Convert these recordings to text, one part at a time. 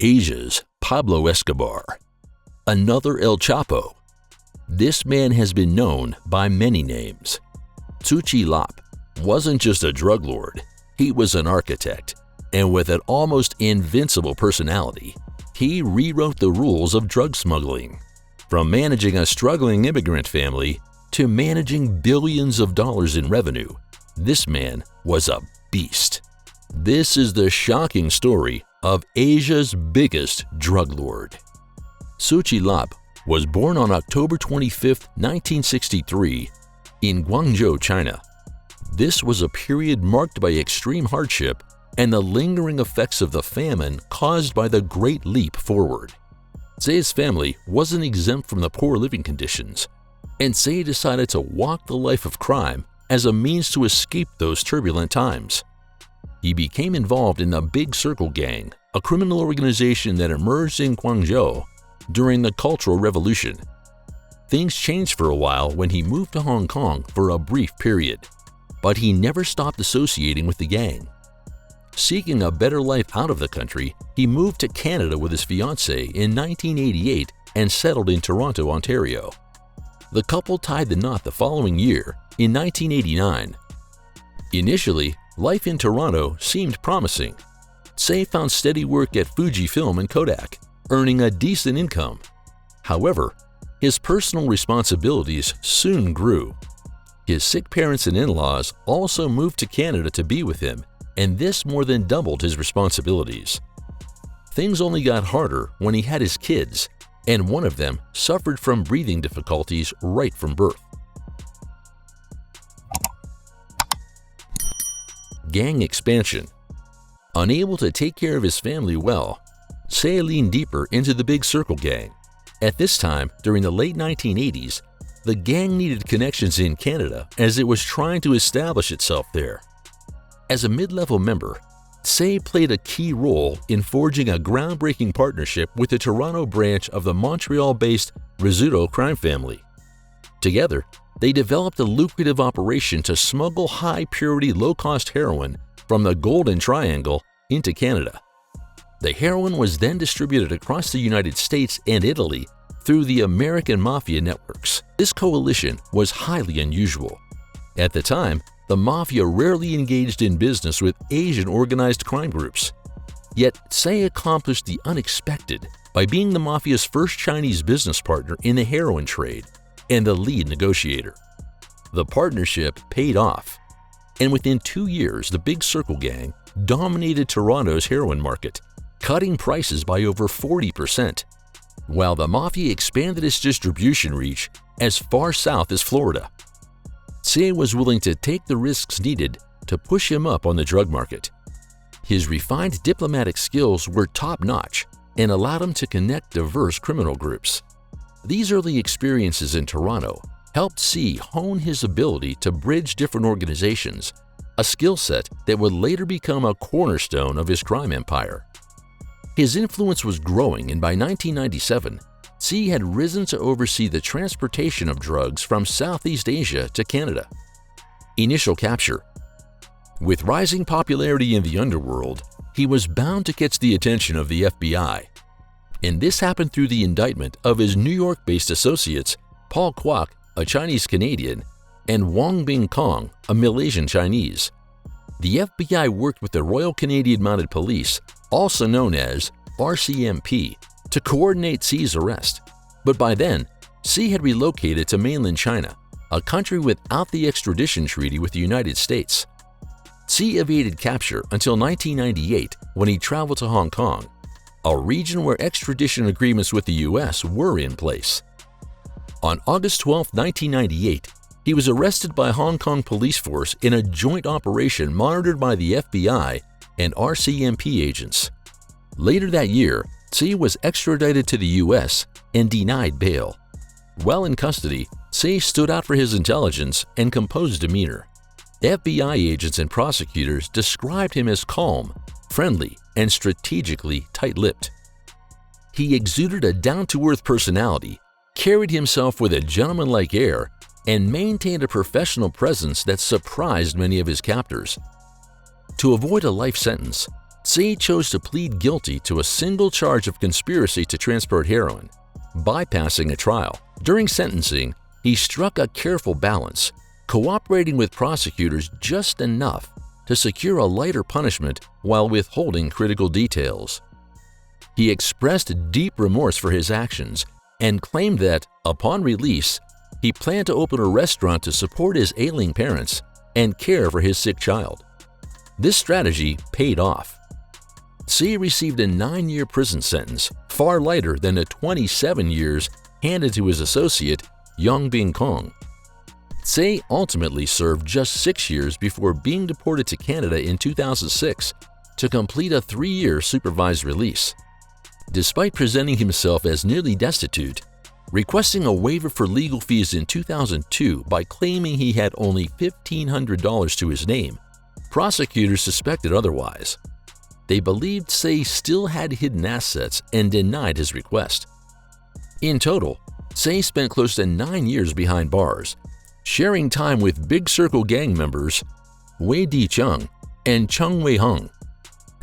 Asia's Pablo Escobar. Another El Chapo. This man has been known by many names. Tse Chi Lop wasn't just a drug lord, he was an architect, and with an almost invincible personality, he rewrote the rules of drug smuggling. From managing a struggling immigrant family to managing billions of dollars in revenue, this man was a beast. This is the shocking story of Asia's biggest drug lord. Tse Chi Lop was born on October 25, 1963, in Guangzhou, China. This was a period marked by extreme hardship and the lingering effects of the famine caused by the Great Leap Forward. Tse's family wasn't exempt from the poor living conditions, and Tse decided to walk the life of crime as a means to escape those turbulent times. He became involved in the Big Circle Gang, a criminal organization that emerged in Guangzhou during the Cultural Revolution. Things changed for a while when he moved to Hong Kong for a brief period, but he never stopped associating with the gang. Seeking a better life out of the country, he moved to Canada with his fiancée in 1988 and settled in Toronto, Ontario. The couple tied the knot the following year, in 1989. Initially, life in Toronto seemed promising. Tse found steady work at Fujifilm and Kodak, earning a decent income. However, his personal responsibilities soon grew. His sick parents and in-laws also moved to Canada to be with him, and this more than doubled his responsibilities. Things only got harder when he had his kids, and one of them suffered from breathing difficulties right from birth. Gang expansion. Unable to take care of his family well, Tse leaned deeper into the Big Circle Gang. At this time, during the late 1980s, the gang needed connections in Canada as it was trying to establish itself there. As a mid-level member, Tse played a key role in forging a groundbreaking partnership with the Toronto branch of the Montreal-based Rizzuto crime family. Together, they developed a lucrative operation to smuggle high-purity, low-cost heroin from the Golden Triangle into Canada. The heroin was then distributed across the United States and Italy through the American Mafia networks. This coalition was highly unusual. At the time, the Mafia rarely engaged in business with Asian organized crime groups. Yet Tse accomplished the unexpected by being the Mafia's first Chinese business partner in the heroin trade and the lead negotiator. The partnership paid off, and within 2 years, the Big Circle Gang dominated Toronto's heroin market, cutting prices by over 40%, while the Mafia expanded its distribution reach as far south as Florida. Tse was willing to take the risks needed to push him up on the drug market. His refined diplomatic skills were top-notch and allowed him to connect diverse criminal groups. These early experiences in Toronto helped Tse hone his ability to bridge different organizations, a skill set that would later become a cornerstone of his crime empire. His influence was growing, and by 1997, Tse had risen to oversee the transportation of drugs from Southeast Asia to Canada. Initial capture. With rising popularity in the underworld, he was bound to catch the attention of the FBI. And this happened through the indictment of his New York-based associates, Paul Kwok, a Chinese-Canadian, and Wong Bing Kong, a Malaysian Chinese. The FBI worked with the Royal Canadian Mounted Police, also known as RCMP, to coordinate Tse's arrest. But by then, Tse had relocated to mainland China, a country without the extradition treaty with the United States. Tse evaded capture until 1998 when he traveled to Hong Kong, a region where extradition agreements with the U.S. were in place. On August 12, 1998, he was arrested by Hong Kong police force in a joint operation monitored by the FBI and RCMP agents. Later that year, Tse was extradited to the U.S. and denied bail. While in custody, Tse stood out for his intelligence and composed demeanor. FBI agents and prosecutors described him as calm, friendly, and strategically tight-lipped. He exuded a down-to-earth personality, carried himself with a gentlemanlike air, and maintained a professional presence that surprised many of his captors. To avoid a life sentence, Tse chose to plead guilty to a single charge of conspiracy to transport heroin, bypassing a trial. During sentencing, he struck a careful balance, cooperating with prosecutors just enough to secure a lighter punishment while withholding critical details. He expressed deep remorse for his actions and claimed that, upon release, he planned to open a restaurant to support his ailing parents and care for his sick child. This strategy paid off. Tse received a 9-year prison sentence, far lighter than the 27 years handed to his associate, Yang Bing Kong. Tse ultimately served just 6 years before being deported to Canada in 2006 to complete a 3-year supervised release. Despite presenting himself as nearly destitute, requesting a waiver for legal fees in 2002 by claiming he had only $1,500 to his name, prosecutors suspected otherwise. They believed Tse still had hidden assets and denied his request. In total, Tse spent close to 9 years behind bars, sharing time with Big Circle gang members Wei Di-chung and Chung Wei-hung.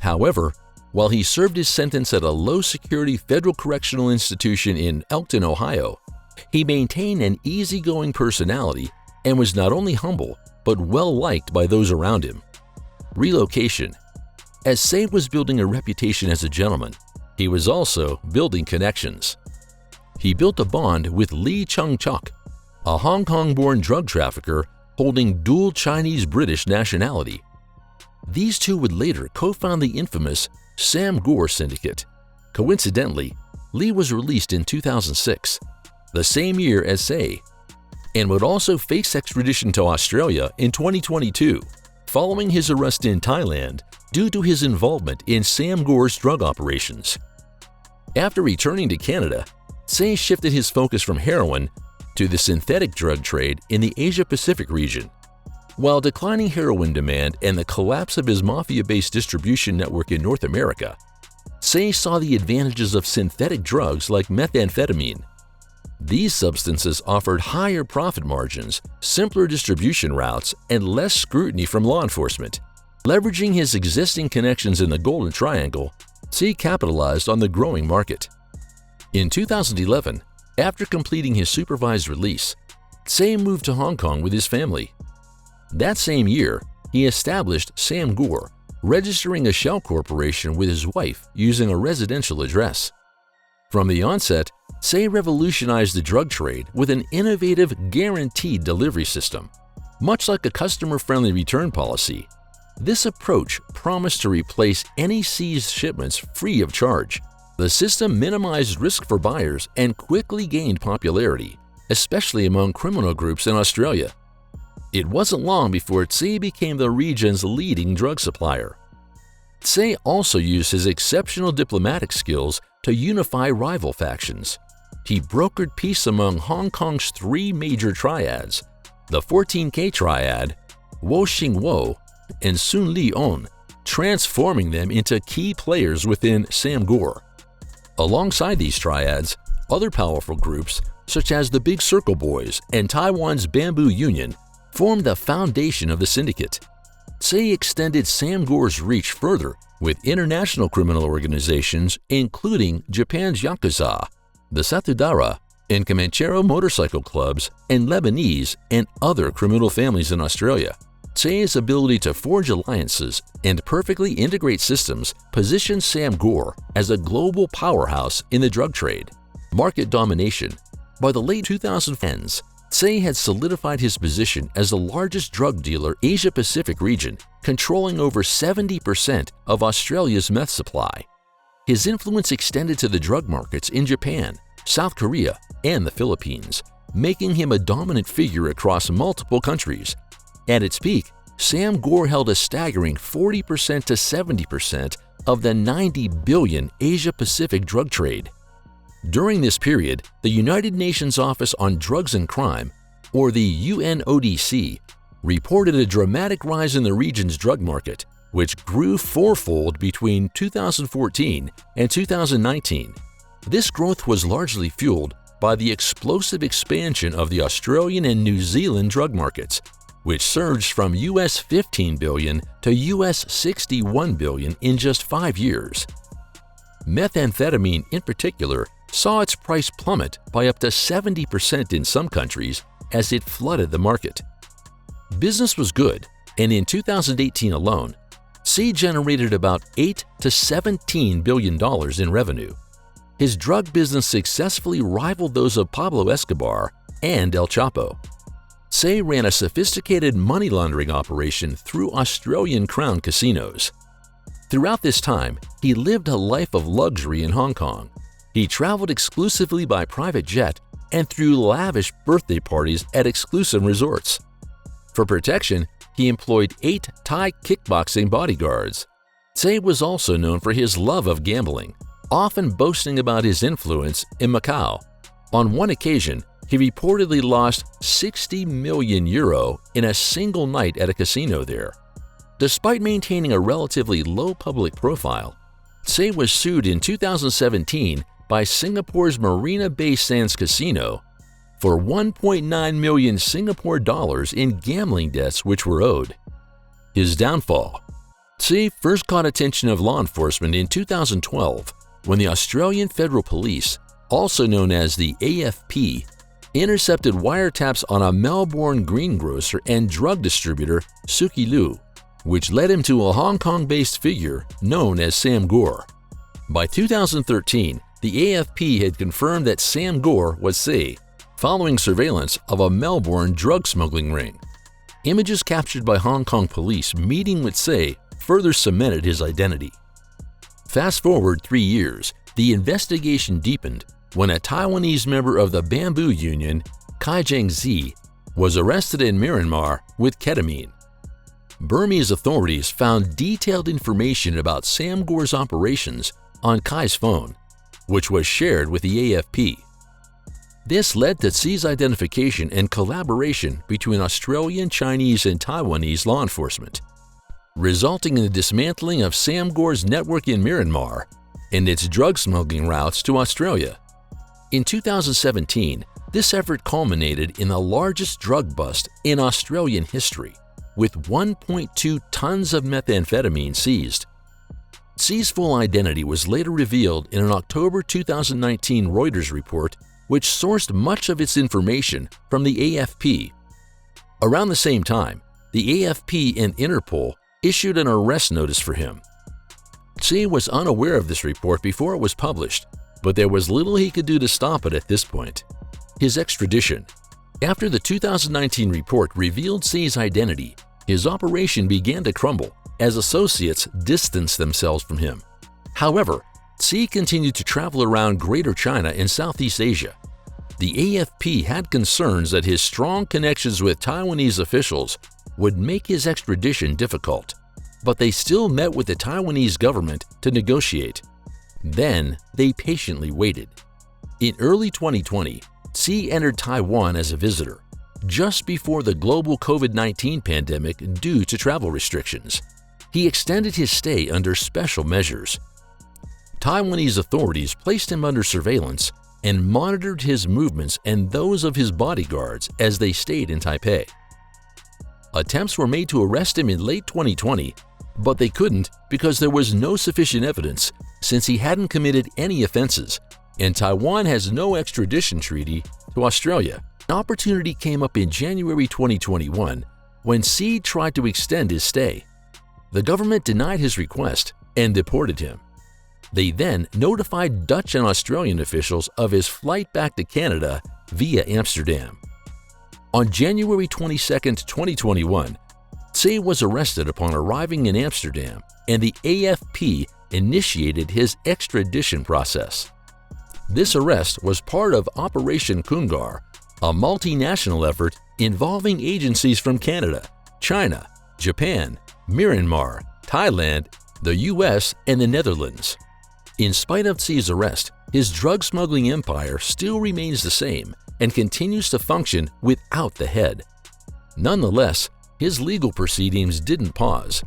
However, while he served his sentence at a low-security federal correctional institution in Elkton, Ohio, he maintained an easygoing personality and was not only humble but well-liked by those around him. Relocation. As Tse was building a reputation as a gentleman, he was also building connections. He built a bond with Lee Chung-chuk, a Hong Kong-born drug trafficker holding dual Chinese-British nationality. These two would later co-found the infamous Sam Gore Syndicate. Coincidentally, Lee was released in 2006, the same year as Tse, and would also face extradition to Australia in 2022, following his arrest in Thailand due to his involvement in Sam Gore's drug operations. After returning to Canada, Tse shifted his focus from heroin to the synthetic drug trade in the Asia-Pacific region. While declining heroin demand and the collapse of his Mafia-based distribution network in North America, Tse saw the advantages of synthetic drugs like methamphetamine. These substances offered higher profit margins, simpler distribution routes, and less scrutiny from law enforcement. Leveraging his existing connections in the Golden Triangle, Tse capitalized on the growing market. In 2011, after completing his supervised release, Tse moved to Hong Kong with his family. That same year, he established Sam Gore, registering a shell corporation with his wife using a residential address. From the onset, Tse revolutionized the drug trade with an innovative guaranteed delivery system. Much like a customer-friendly return policy, this approach promised to replace any seized shipments free of charge. The system minimized risk for buyers and quickly gained popularity, especially among criminal groups in Australia. It wasn't long before Tse became the region's leading drug supplier. Tse also used his exceptional diplomatic skills to unify rival factions. He brokered peace among Hong Kong's 3 major triads, the 14K Triad, Wo Shing Wo, and Sun Li On, transforming them into key players within Sam Gore. Alongside these triads, other powerful groups, such as the Big Circle Boys and Taiwan's Bamboo Union, formed the foundation of the syndicate. Tse extended Sam Gore's reach further with international criminal organizations including Japan's Yakuza, the Satudara, and Comanchero motorcycle clubs, and Lebanese and other criminal families in Australia. Tse's ability to forge alliances and perfectly integrate systems positioned Sam Gore as a global powerhouse in the drug trade. Market domination. By the late 2010s, Tse had solidified his position as the largest drug dealer in the Asia-Pacific region, controlling over 70% of Australia's meth supply. His influence extended to the drug markets in Japan, South Korea, and the Philippines, making him a dominant figure across multiple countries. At its peak, Sam Gore held a staggering 40% to 70% of the $90 billion Asia-Pacific drug trade. During this period, the United Nations Office on Drugs and Crime, or the UNODC, reported a dramatic rise in the region's drug market, which grew fourfold between 2014 and 2019. This growth was largely fueled by the explosive expansion of the Australian and New Zealand drug markets, which surged from US $15 billion to US $61 billion in just 5 years. Methamphetamine, in particular, saw its price plummet by up to 70% in some countries as it flooded the market. Business was good, and in 2018 alone, Tse generated about $8 to $17 billion in revenue. His drug business successfully rivaled those of Pablo Escobar and El Chapo. Tse ran a sophisticated money laundering operation through Australian Crown casinos. Throughout this time, he lived a life of luxury in Hong Kong. He traveled exclusively by private jet and threw lavish birthday parties at exclusive resorts. For protection, he employed 8 Thai kickboxing bodyguards. Tse was also known for his love of gambling, often boasting about his influence in Macau. On one occasion, he reportedly lost €60 million in a single night at a casino there. Despite maintaining a relatively low public profile, Tse was sued in 2017 by Singapore's Marina Bay Sands Casino for 1.9 million Singapore dollars in gambling debts which were owed. His downfall. Tse first caught attention of law enforcement in 2012 when the Australian Federal Police, also known as the AFP, intercepted wiretaps on a Melbourne greengrocer and drug distributor, Tse Chi Lop, which led him to a Hong Kong-based figure known as Sam Gore. By 2013, the AFP had confirmed that Sam Gore was Tse, following surveillance of a Melbourne drug smuggling ring. Images captured by Hong Kong police meeting with Tse further cemented his identity. Fast forward 3 years, the investigation deepened when a Taiwanese member of the Bamboo Union, Kai Zhengzi, was arrested in Myanmar with ketamine. Burmese authorities found detailed information about Sam Gore's operations on Kai's phone, which was shared with the AFP. This led to Tse's identification and collaboration between Australian, Chinese, and Taiwanese law enforcement, resulting in the dismantling of Sam Gore's network in Myanmar and its drug smuggling routes to Australia. In 2017, this effort culminated in the largest drug bust in Australian history, with 1.2 tons of methamphetamine seized. Tse's full identity was later revealed in an October 2019 Reuters report which sourced much of its information from the AFP. Around the same time, the AFP and Interpol issued an arrest notice for him. Tse was unaware of this report before it was published, but there was little he could do to stop it at this point. His extradition. After the 2019 report revealed Tse's identity, his operation began to crumble as associates distanced themselves from him. However, Tse continued to travel around Greater China and Southeast Asia. The AFP had concerns that his strong connections with Taiwanese officials would make his extradition difficult, but they still met with the Taiwanese government to negotiate. Then, they patiently waited. In early 2020, Tse entered Taiwan as a visitor, just before the global COVID-19 pandemic due to travel restrictions. He extended his stay under special measures. Taiwanese authorities placed him under surveillance and monitored his movements and those of his bodyguards as they stayed in Taipei. Attempts were made to arrest him in late 2020, but they couldn't because there was no sufficient evidence since he hadn't committed any offenses, and Taiwan has no extradition treaty to Australia. An opportunity came up in January 2021 when Tse tried to extend his stay. The government denied his request and deported him. They then notified Dutch and Australian officials of his flight back to Canada via Amsterdam. On January 22, 2021, Tse was arrested upon arriving in Amsterdam, and the AFP initiated his extradition process. This arrest was part of Operation Kungar, a multinational effort involving agencies from Canada, China, Japan, Myanmar, Thailand, the US, and the Netherlands. In spite of Tse's arrest, his drug smuggling empire still remains the same and continues to function without the head. Nonetheless, his legal proceedings didn't pause.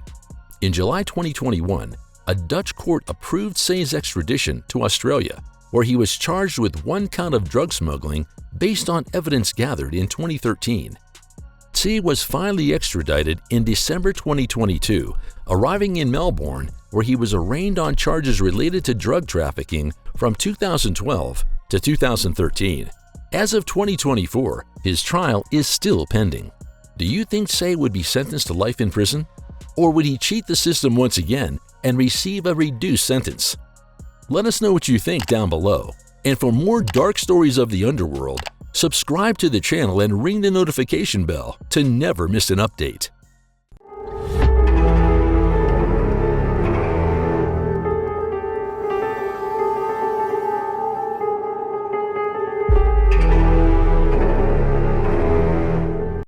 In July 2021, a Dutch court approved Tse's extradition to Australia, where he was charged with 1 count of drug smuggling based on evidence gathered in 2013. Tse was finally extradited in December 2022, arriving in Melbourne, where he was arraigned on charges related to drug trafficking from 2012 to 2013. As of 2024, his trial is still pending. Do you think Tse would be sentenced to life in prison? Or would he cheat the system once again and receive a reduced sentence? Let us know what you think down below. And for more dark stories of the underworld, subscribe to the channel and ring the notification bell to never miss an update.